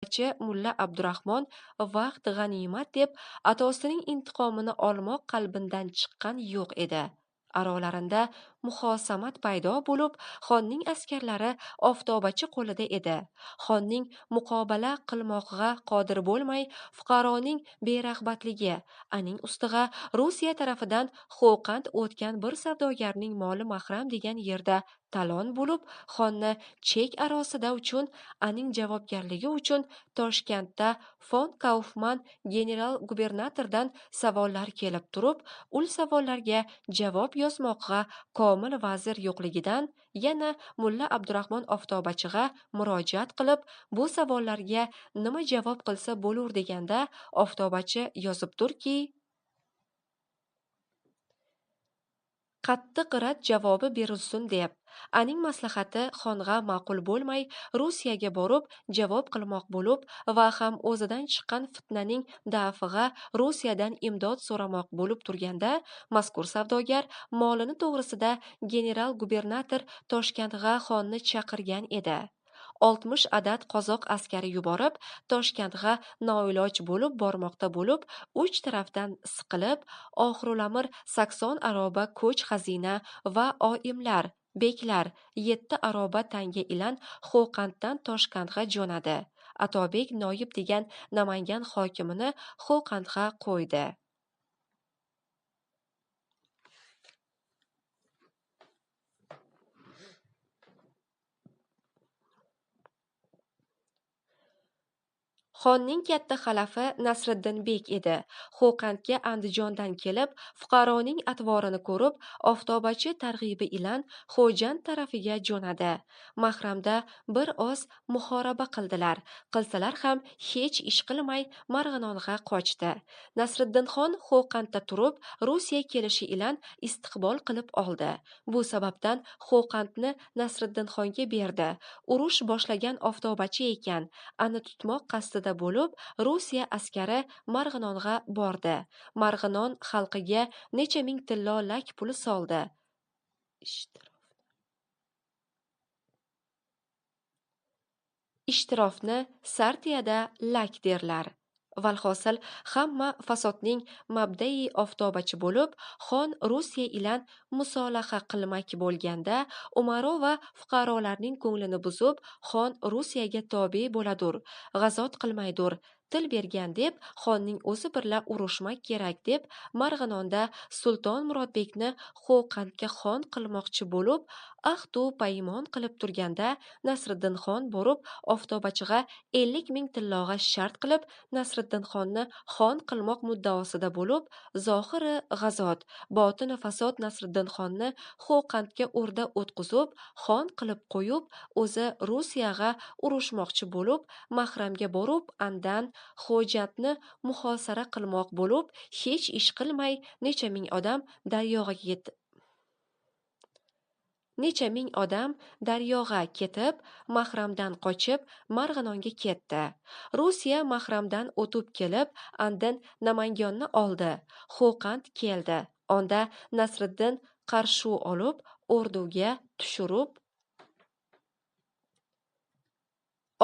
Mulla Abdurahmon vaqt g'animat deb atosining intiqomini olmoq qalbindan chiqqan yo'q edi. Arolarinda muhosamat paydo bo'lib, xonning askarlari oftobachi qo'lida edi. Xonning muqobala qilmoqqa qodir bo'lmay, fuqaroning berag'batligi, aning ustiga Rossiya tarafidan Xo'qand o'tgan bir savdogarning moli mahram degan yerda talon bo'lib, xonni chek arosida uchun, aning javobgarligi uchun Toshkentda fon Kaufman general-gubernatordan savollar kelib turib, ul savollarga javob yozmoqqa komil vazir yo'qligidan yana Mulla Abdurahmon oftobachiga murojaat qilib, bu savollarga nima javob qilsa bo'lur deganda, oftobachi yozibdirki, qattiq rad javobi berilsin deb, aning maslahati xonga ma'qul bo'lmay, Rossiyaga borib javob qilmoq bo'lib va ham o'zidan chiqqan fitnaning dafiga Rossiyadan imdod so'ramoq bo'lib turganda, mazkur savdogar molini to'g'risida general-gubernator Toshkentga xonni chaqirgan edi. 60 adad qozoq askari yuborib, Toshkentga noiloj bo'lib bormoqda bo'lib, uch tarafdan siqilib, oxirulamir sakson aroba ko'ch xazina va oimlar, beklar 7 aroba tanga ilan Xo'qanddan Toshkentga jo'nadi. Atobek Noyib degan Namangan hokimini Xo'qandga qo'ydi. Xonning katta xalafi Nasriddin bek edi. Xo'qandga Andijondan kelib, fuqaroning atvorini ko'rib, oftobachi targ'ibi ilan Xo'jand tarafiga jo'nadi. Mahramda bir oz muhoraba qildilar. Qilsalar ham hech ish qilmay Marg'ilonga qochdi. Nasriddinxon Xo'qandda turib, Rossiya kelishi ilan istiqbol qilib oldi. Bu sababdan Xo'qandni Nasriddinxonga berdi. Urush boshlagan oftobachi ekan, ani tutmoq qasdida bo'lib, Rossiya askari Marg'ilonga bordi. Marg'ilon xalqiga necha ming tillo lak puli soldi. Ishtirofni Sartiyada lak derlar. Valhosil hamma fasodning mabdai oftobachi bo'lib, xon Rossiya ilan musolaha qilmak bo'lganda, umaro va fuqarolarning ko'nglini buzib, xon Rossiyaga tobe bo'ladur, g'azot qilmaydur, til bergan deb, xonning o'zi birla urushmak kerak deb, Marg'ilonda Sulton Murodbekni Xo'qandga xon qilmoqchi bo'lib, ahdu paymon qilib turganda, Nasriddinxon borib, oftobachiga 50 ming tillog'a shart qilib, Nasriddinxonni xon qilmoq muddaosida bo'lib, zohiri g'azot, botini fasod Nasriddinxonni Xo'qandga o'rda o'tqizib, xon qilib qo'yib, o'zi Rossiyaga urushmoqchi bo'lib, Mahramga borib, andan Xo'jandni muhosara qilmoq bo'lib, hech ish qilmay, necha ming odam daryoga ketib, Mahramdan qochib, Marg'ilonga ketdi. Rossiya Mahramdan o'tib kelib, andin Namangonni oldi. Xo'qand keldi. Onda Nasriddin qarshu olib, orduga tushirib,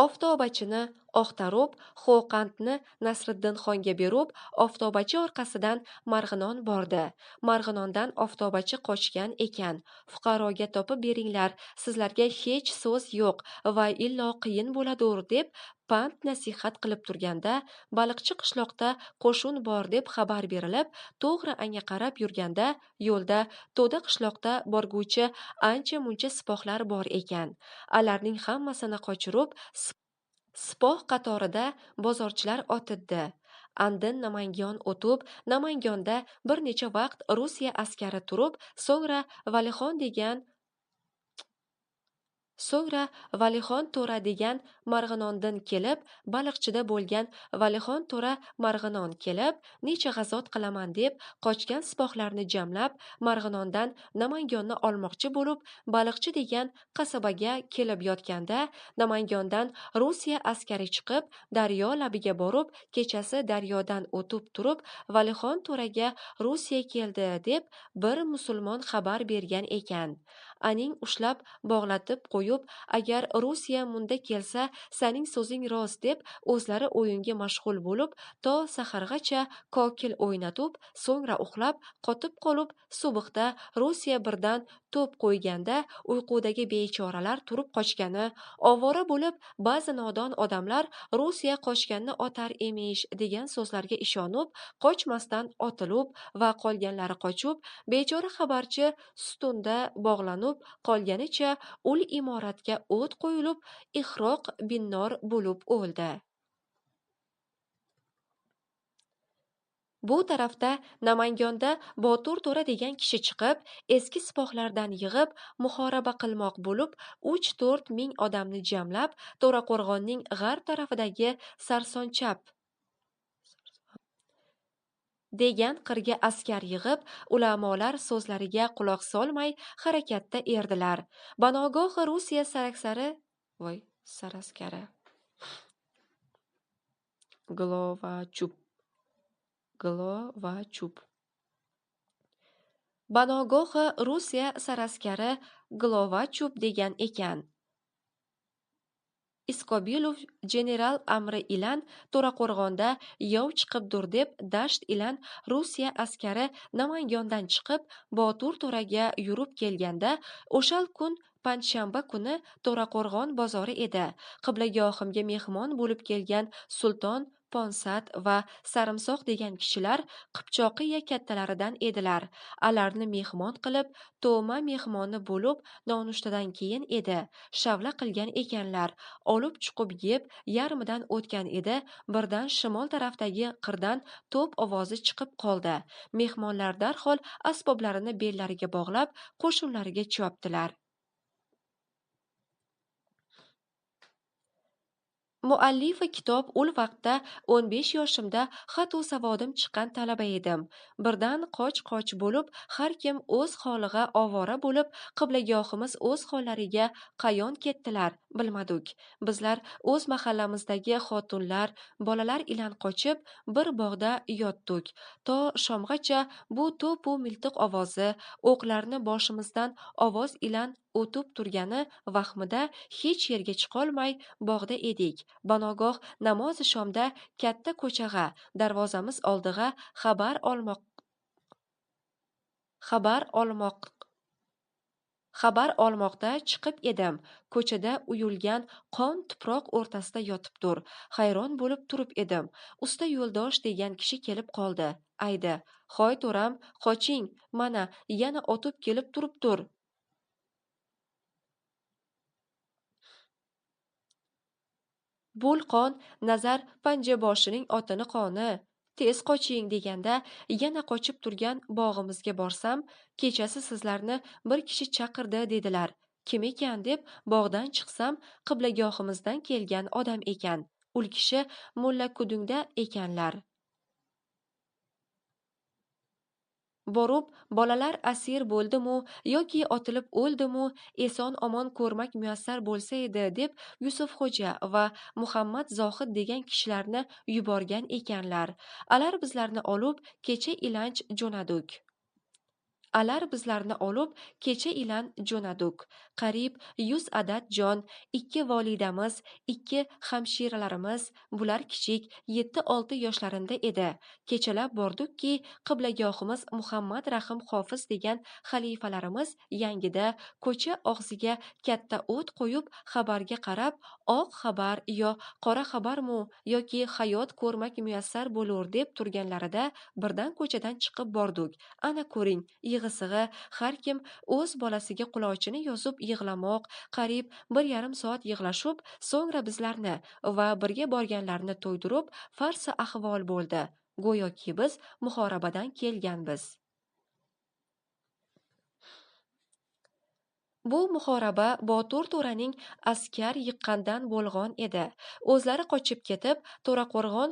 oftobachini oqtarib, Xo'qandni Nasriddinxonga berib, oftobachi orqasidan Marg'ilon bordi. Marg'ilondan oftobachi qochgan ekan. Fuqaroga topib beringlar, sizlarga hech so'z yo'q va illo qiyin bo'ladur deb pand nasihat qilib turganda, baliqchi qishloqda qo'shin bor deb xabar berilib, to'g'ri anga qarab yurganda, yo'lda to'da qishloqda borguvchi ancha muncha sipohlar bor ekan. Alarning hammasini qochirib, sipoh qatorida bozorchilar otiddi. Andin Namangan o'tib, Namangonda bir necha vaqt Rossiya askari turib, so'ngra Valixon to'ra degan Marg'ilondan kelib, baliqchida bo'lgan Valixon to'ra Marg'ilon kelib, necha g'azot qilaman deb, qochgan sipohlarni jamlab, Marg'ilondan Namangonni olmoqchi bo'lib, baliqchi degan qasabaga kelib yotganda, Namangondan Rossiya askari chiqib, daryo labiga borib, kechasi daryodan o'tib turib, Valixon to'raga Rossiya keldi deb bir musulmon xabar bergan ekan. aning ushlab bog'latib qo'yib, agar Rusiya munda kelsa, sening so'zing rost deb o'zlari o'yinga mashg'ul bo'lib, to sahargacha kokil o'ynatib, so'ngra uxlab, qotib qolib, subhda Rusiya birdan to'p qo'yganda uyqudagi bechoralar turib qochgani, ovora bo'lib, ba'zi nodon odamlar Rusiya qochganni otar emish degan so'zlarga ishonib, qochmasdan otilib va qolganlari qochib, bechora xabarchi stunda bog'lanib qolganicha ul imoratga o't qo'yilib, ihroq binnor bo'lib o'ldi. Bu tarafda Namangonda Botur To'ra degan kishi chiqib, eski sipohlardan yig'ib, muhoraba qilmoq bo'lib, 3-4 ming odamni jamlab, To'raqo'rg'onning g'arb tarafidagi Sarsonchap degan qirga askar yig'ib, ulamolar so'zlariga quloq solmay harakatda erdilar. Banogoh Rusiya saraskari Glovachup Banogoh Rusiya saraskari Glovachup degan ekan. Iskobilov general amri ilan To'raqo'rg'onda yov chiqibdur deb dasht ilan Rusiya askari Namangondan chiqib Botur To'raga yurib kelganda, o'shal kun panshanba kuni To'raqo'rg'on bozori edi. Qiblagohimga mehmon bo'lib kelgan Sulton, Ponsat va Sarimsoq degan kishilar Qipchoqiya kattalaridan edilar. Alarni mehmon qilib, to'ma mehmoni bo'lib, nonushtadan keyin edi. Shavla qilgan ekanlar. Olib chiqib yeb, yarmidan o'tgan edi, birdan shimol tarafdagi qirdan to'p ovozi chiqib qoldi. Mehmonlar darhol asboblarini bellariga bog'lab, qo'shinlariga chopdilar. Muallifi kitob ul vaqtda 15 yoshimda xatu savodim chiqqan talaba edim. Birdan qoch bo'lib, har kim o'z holiga ovora bo'lib, qiblagohimiz o'z hollariga qayon ketdilar, bilmadik. Bizlar o'z mahallamizdagi xotunlar, bolalar ilan qochib, bir bog'da yotdik. To shomgacha bu to'pu miltiq ovozi, o'qlarni boshimizdan ovoz ilan o'tib turgani vahmida hech yerga chiqolmay bog'da edik. Banogoh namozi shomda katta ko'chag'a, darvozamiz oldig'a xabar olmoqda chiqib edim. Ko'chada uyulgan qon tuproq o'rtasida yotibdur. Hayron bo'lib turib edim. Usta yo'ldosh degan kishi kelib qoldi. Aydi: "Hoy to'ram, qoching, mana yana otib kelib turibdur." Bul qon, nazar panjaboshining otini qoni. Tez qoching deganda, yana qochib turgan bog'imizga borsam, kechasi sizlarni bir kishi chaqirdi dedilar. Kim ekan deb bog'dan chiqsam, qiblagohimizdan kelgan odam ekan. Ul kishi mulla Kudungda ekanlar. Borib, bolalar asir bo'ldimu yoki otilib o'ldimu, eson omon ko'rmak muyassar bo'lsa edi deb Yusufxo'ja va Muhammad Zohid degan kishilarni yuborgan ekanlar. Alar bizlarni olib kecha ilan jo'nadik. Qariyb 100 adad jon, 2 volidamiz, 2 hamshiralarimiz, bular kichik 7-6 yoshlarinda edi. Kechalab bordukki, qiblagohimiz Muhammad Rahim Hofiz degan xalifalarimiz yangida ko'cha og'ziga katta o't qo'yib, xabarga qarab, oq xabar yo qora xabarmi yoki hayot ko'rmak muyassar bo'lur deb turganlarida birdan ko'chadan chiqib bordik. Ana ko'ring, yig'isig'i har kim o'z bolasiga qulochini yozib yig'lamoq, qariyb 1,5 soat yig'lashib, so'ngra bizlarni va birga borganlarni to'ydirib, farsa ahvol bo'ldi. Go'yoki biz muhorabadan kelganbiz. Bu muhoraba Botur To'raning askar yiqqandan bo'lg'on edi. O'zlari qochib ketib, To'raqo'rg'on